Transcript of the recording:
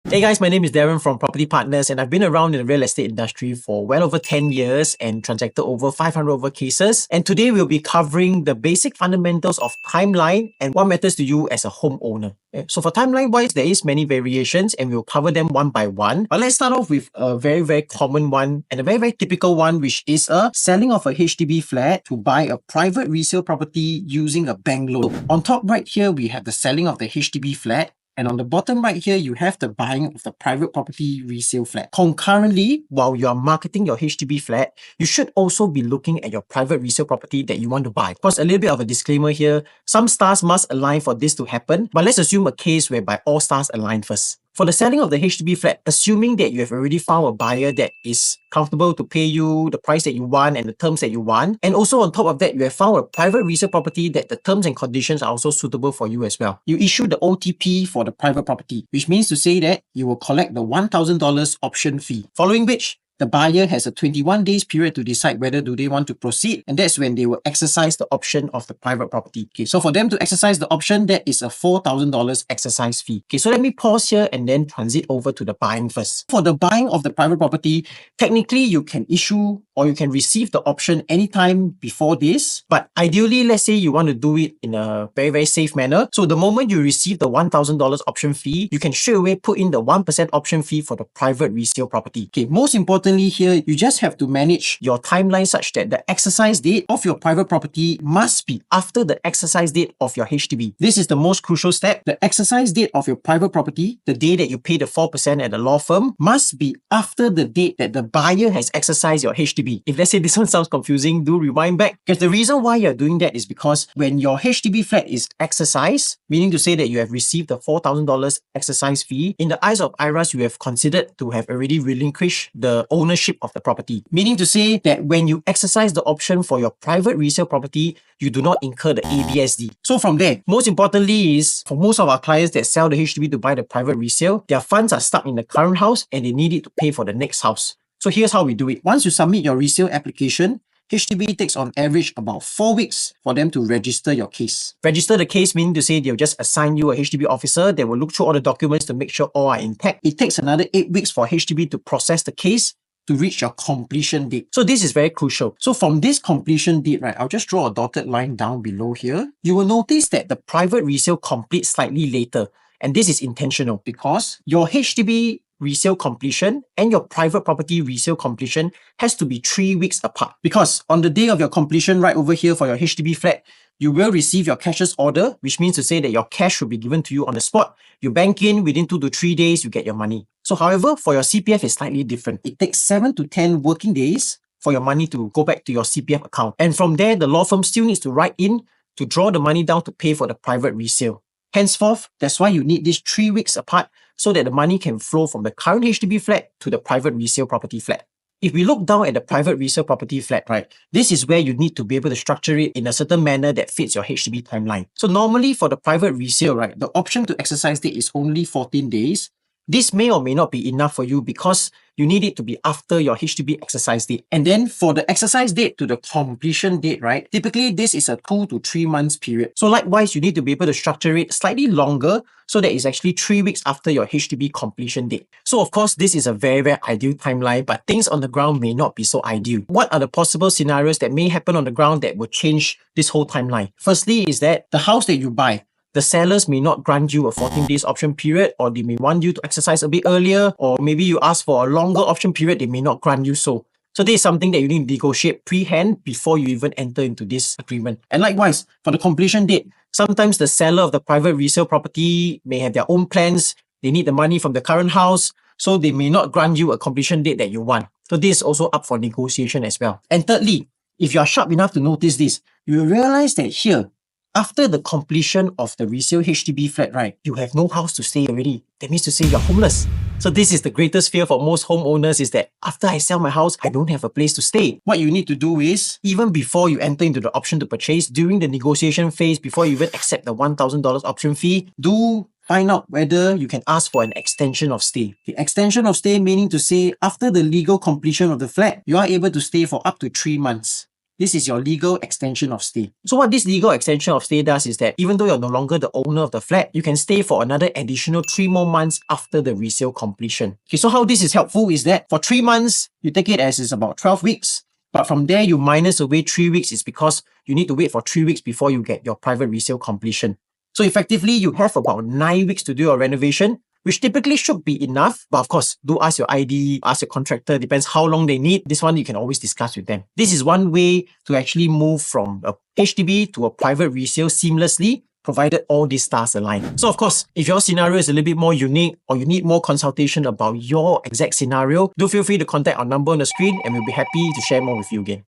Hey guys, my name is Daron from Property Partners, and I've been around in the real estate industry for well over 10 years and transacted over 500 over cases. And today we'll be covering the basic fundamentals of timeline and what matters to you as a homeowner. Okay? So for timeline wise, there is many variations and we'll cover them one by one. But let's start off with a very common one and a very typical one, which is a selling of a HDB flat to buy a private resale property using a bank loan. On top right here, we have the selling of the HDB flat. And on the bottom right here, you have the buying of the private property resale flat. Concurrently, while you are marketing your HDB flat, you should also be looking at your private resale property that you want to buy. Of course, a little bit of a disclaimer here. Some stars must align for this to happen, but let's assume a case whereby all stars align first. For the selling of the HDB flat, assuming that you have already found a buyer that is comfortable to pay you the price that you want and the terms that you want, and also on top of that, you have found a private resale property that the terms and conditions are also suitable for you as well. You issue the OTP for the private property, which means to say that you will collect the $1,000 option fee, following which the buyer has a 21 days period to decide whether do they want to proceed, and that's when they will exercise the option of the private property. Okay, so for them to exercise the option, that is a $4,000 exercise fee. Okay, so let me pause here and then transit over to the buying first. For the buying of the private property, technically you can issue or you can receive the option anytime before this, but ideally, let's say you want to do it in a very safe manner. So the moment you receive the $1,000 option fee, you can straight away put in the 1% option fee for the private resale property. Okay, most importantly here, you just have to manage your timeline such that the exercise date of your private property must be after the exercise date of your HDB. This is the most crucial step. The exercise date of your private property, the day that you pay the 4% at the law firm, must be after the date that the buyer has exercised your HDB. If let's say this one sounds confusing, do rewind back, because the reason why you're doing that is because when your HDB flat is exercised, meaning to say that you have received the $4,000 exercise fee, in the eyes of IRAS, you have considered to have already relinquished the ownership of the property. Meaning to say that when you exercise the option for your private resale property, you do not incur the ABSD. So from there, most importantly is, for most of our clients that sell the HDB to buy the private resale, their funds are stuck in the current house and they need it to pay for the next house. So here's how we do it. Once you submit your resale application, HDB takes on average about 4 weeks for them to register your case. Register the case meaning to say they'll just assign you a HDB officer. They will look through all the documents to make sure all are intact. It takes another 8 weeks for HDB to process the case to reach your completion date. So this is very crucial. So from this completion date, right, I'll just draw a dotted line down below here. You will notice that the private resale completes slightly later. And this is intentional because your HDB resale completion and your private property resale completion has to be 3 weeks apart. Because on the day of your completion right over here for your HDB flat, you will receive your cashier's order, which means to say that your cash will be given to you on the spot. You bank in, within 2 to 3 days, you get your money. So however, for your CPF, it's slightly different. It takes 7 to 10 working days for your money to go back to your CPF account. And from there, the law firm still needs to write in to draw the money down to pay for the private resale. Henceforth, that's why you need this 3 weeks apart so that the money can flow from the current HDB flat to the private resale property flat. If we look down at the private resale property flat, right, this is where you need to be able to structure it in a certain manner that fits your HDB timeline. So normally for the private resale, right, the option to exercise date is only 14 days. This may or may not be enough for you because you need it to be after your HDB exercise date. And then for the exercise date to the completion date, right, typically this is a 2 to 3 months period. So likewise, you need to be able to structure it slightly longer so that it's actually 3 weeks after your HDB completion date. So of course, this is a very ideal timeline, but things on the ground may not be so ideal. What are the possible scenarios that may happen on the ground that will change this whole timeline? Firstly is that the house that you buy, the sellers may not grant you a 14 days option period, or they may want you to exercise a bit earlier, or maybe you ask for a longer option period, they may not grant you so. So this is something that you need to negotiate pre-hand before you even enter into this agreement. And likewise, for the completion date, sometimes the seller of the private resale property may have their own plans. They need the money from the current house, so they may not grant you a completion date that you want. So this is also up for negotiation as well. And thirdly, if you are sharp enough to notice this, you will realize that here, after the completion of the resale HDB flat, right, you have no house to stay already. That means to say you're homeless. So this is the greatest fear for most homeowners, is that after I sell my house, I don't have a place to stay. What you need to do is, even before you enter into the option to purchase, during the negotiation phase, before you even accept the $1,000 option fee, do find out whether you can ask for an extension of stay. The extension of stay meaning to say after the legal completion of the flat, you are able to stay for up to 3 months. this is your legal extension of stay. So what this legal extension of stay does is that even though you're no longer the owner of the flat, you can stay for another additional 3 more months after the resale completion. Okay, so how this is helpful is that for 3 months, you take it as it's about 12 weeks. But from there, you minus away 3 weeks is because you need to wait for 3 weeks before you get your private resale completion. So effectively, you have about 9 weeks to do your renovation, which typically should be enough. But of course, do ask your ID, ask your contractor, depends how long they need. This one you can always discuss with them. This is one way to actually move from a HDB to a private resale seamlessly, provided all these stars align. So of course, if your scenario is a little bit more unique or you need more consultation about your exact scenario, do feel free to contact our number on the screen and we'll be happy to share more with you again.